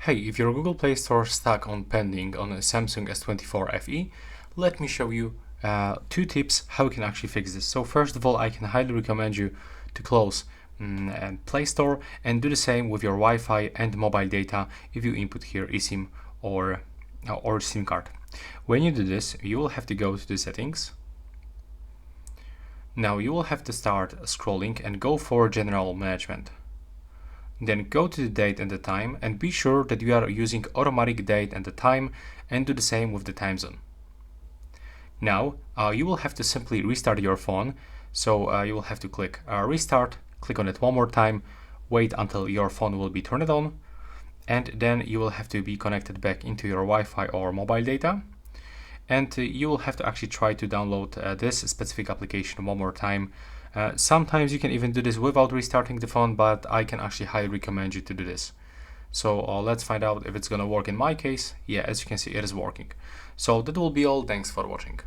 Hey, if your Google Play Store is stuck on pending on a Samsung S24 FE, let me show you two tips how you can actually fix this. So first of all, I can highly recommend you to close and Play Store and do the same with your Wi-Fi and mobile data if you input here eSIM or SIM card. When you do this, you will have to go to the settings. Now you will have to start scrolling and go for General Management. Then go to the date and the time and be sure that you are using automatic date and the time and do the same with the time zone. Now you will have to simply restart your phone. So you will have to click restart, click on it one more time, wait until your phone will be turned on, and then you will have to be connected back into your Wi-Fi or mobile data. And you will have to actually try to download this specific application one more time. Sometimes you can even do this without restarting the phone, but I can actually highly recommend you to do this. So let's find out if it's gonna work in my case. Yeah, as you can see, it is working. So that will be all. Thanks for watching.